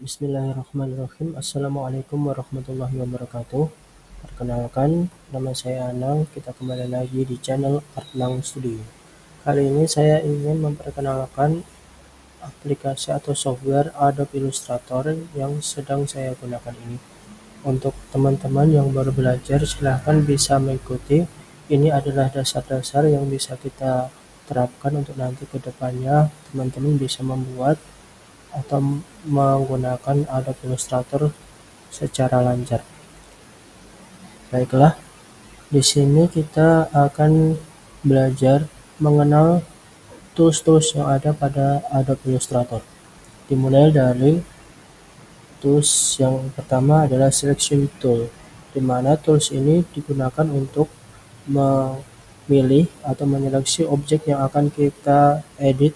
Bismillahirrahmanirrahim. Assalamualaikum warahmatullahi wabarakatuh. Perkenalkan, nama saya Anang. Kita kembali lagi di channel Artlang Studio. Kali ini saya ingin memperkenalkan aplikasi atau software Adobe Illustrator yang sedang saya gunakan ini. Untuk teman-teman yang baru belajar, silahkan bisa mengikuti. Ini adalah dasar-dasar yang bisa kita terapkan untuk nanti ke depannya teman-teman bisa membuat atau menggunakan Adobe Illustrator secara lancar. Baiklah, di sini kita akan belajar mengenal tools-tools yang ada pada Adobe Illustrator. Dimulai dari tools yang pertama adalah Selection Tool, di mana tools ini digunakan untuk memilih atau menyeleksi objek yang akan kita edit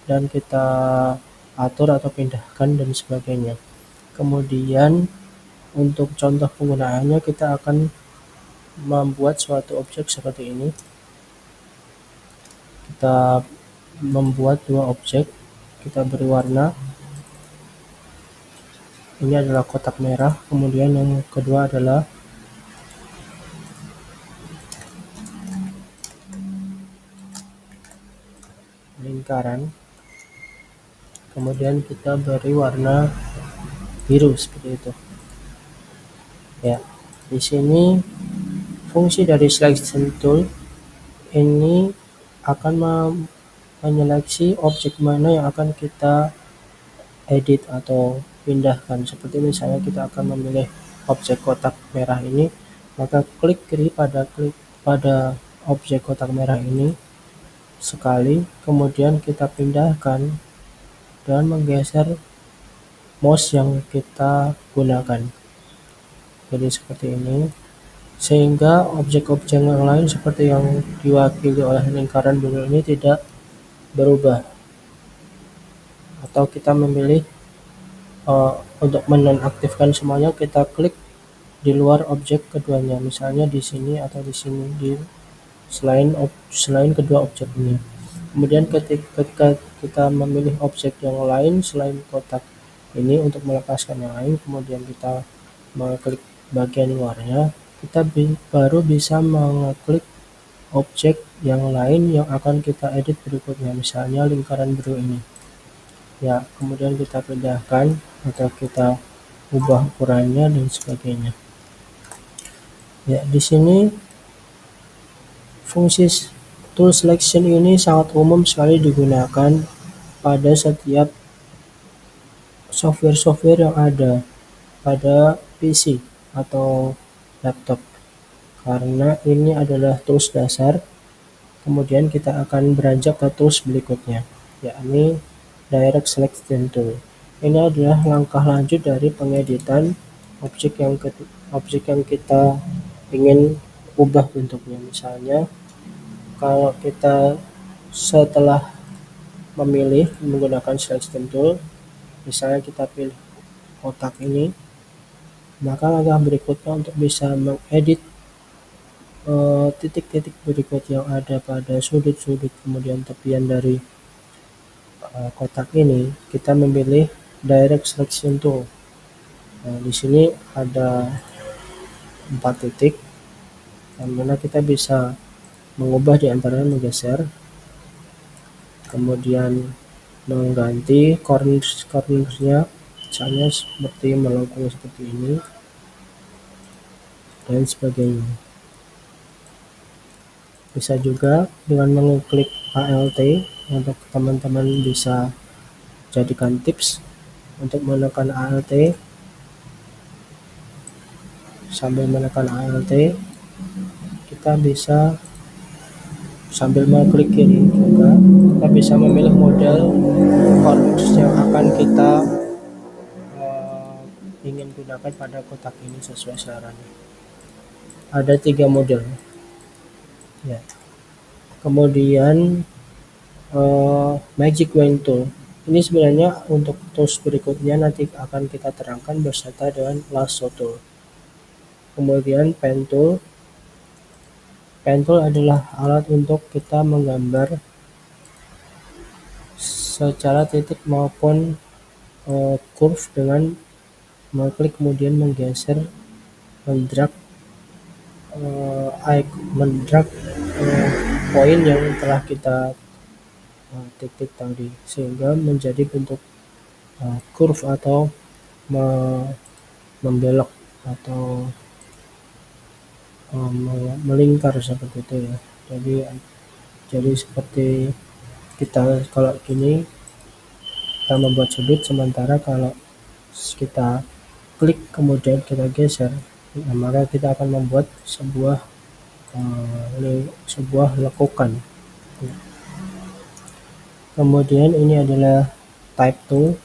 dan kita atur atau pindahkan dan sebagainya. Kemudian untuk contoh penggunaannya kita akan membuat suatu objek seperti ini. Kita membuat dua objek, kita beri warna. Ini adalah kotak merah, kemudian yang kedua adalah lingkaran. Kemudian kita beri warna biru seperti itu. Ya, di sini fungsi dari selection tool ini akan menyeleksi objek mana yang akan kita edit atau pindahkan. Seperti misalnya kita akan memilih objek kotak merah ini, maka klik kiri pada objek kotak merah ini sekali, kemudian kita pindahkan dan menggeser mouse yang kita gunakan. Jadi seperti ini, sehingga objek-objek yang lain seperti yang diwakili oleh lingkaran biru ini tidak berubah. Atau kita memilih untuk menonaktifkan semuanya, kita klik di luar objek keduanya, misalnya di sini atau di sini, selain kedua objek ini. Kemudian ketika kita memilih objek yang lain selain kotak ini untuk melepaskan yang lain, kemudian kita mengklik bagian luarnya, kita baru bisa mengklik objek yang lain yang akan kita edit berikutnya, misalnya lingkaran biru ini. Ya, kemudian kita pindahkan atau kita ubah ukurannya dan sebagainya. Ya, di sini fungsi tool selection ini sangat umum sekali digunakan pada setiap software-software yang ada pada PC atau laptop, karena ini adalah tools dasar. Kemudian kita akan beranjak ke tools berikutnya, yakni Direct Selection Tool. Ini adalah langkah lanjut dari pengeditan objek yang kita ingin ubah bentuknya. Misalnya kalau kita setelah memilih menggunakan Selection Tool, misalnya kita pilih kotak ini, maka langkah berikutnya untuk bisa mengedit titik-titik berikut yang ada pada sudut-sudut kemudian tepian dari kotak ini, kita memilih Direct Selection Tool. Nah, di sini ada 4 titik, yang mana kita bisa mengubah di antaranya, menggeser, kemudian mengganti corners-nya, misalnya seperti melengkung seperti ini, dan sebagainya. Bisa juga dengan mengklik Alt, untuk teman-teman bisa jadikan tips untuk menekan Alt. Sambil menekan Alt, kita bisa sambil mengklik kiri juga, kita bisa memilih model corners yang akan kita ingin gunakan pada kotak ini sesuai selera. Ada 3 model. Ya. Kemudian Magic Wand Tool. Ini sebenarnya untuk tools berikutnya nanti akan kita terangkan beserta dengan Lasso Tool. Kemudian Pen Tool. Pen Tool adalah alat untuk kita menggambar secara titik maupun curve dengan mengklik kemudian menggeser, mendrag poin yang telah kita titik tadi sehingga menjadi bentuk curve atau membelok atau melingkar seperti itu ya. Jadi seperti kita kalau gini kita membuat sudut, sementara kalau kita klik kemudian kita geser, maka kita akan membuat sebuah lekukan. Kemudian ini adalah type tool,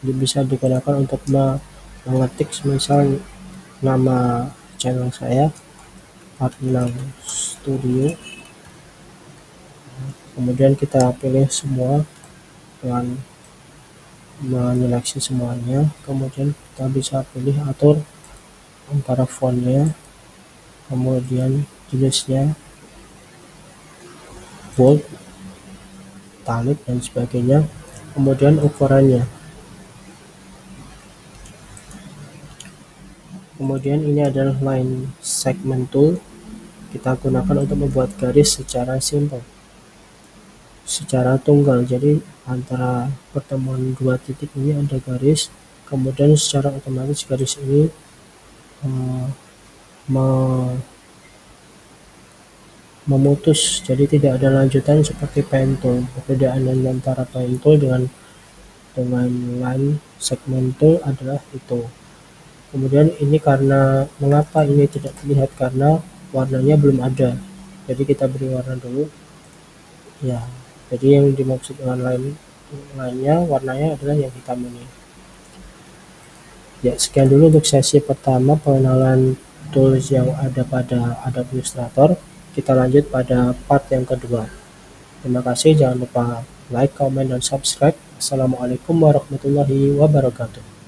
bisa digunakan untuk mengetik misal nama channel saya Artlang Studio, kemudian kita pilih semua dengan menyeleksi semuanya, kemudian kita bisa pilih atur antara fontnya, kemudian jenisnya, bold, italic dan sebagainya, kemudian ukurannya. Kemudian ini adalah line segment tool, kita gunakan untuk membuat garis secara simple, secara tunggal. Jadi antara pertemuan dua titik ini ada garis, kemudian secara otomatis garis ini memutus, jadi tidak ada lanjutan seperti pen tool. Perbedaan antara pen tool dengan line segment tool adalah itu. Kemudian ini karena mengapa ini tidak terlihat, karena warnanya belum ada, jadi kita beri warna dulu ya. Jadi yang dimaksud dengan lainnya warnanya adalah yang hitam ini ya. Sekian dulu untuk sesi pertama pengenalan tools yang ada pada Adobe Illustrator. Kita lanjut pada part yang kedua. Terima kasih, jangan lupa like, comment, dan subscribe. Assalamualaikum warahmatullahi wabarakatuh.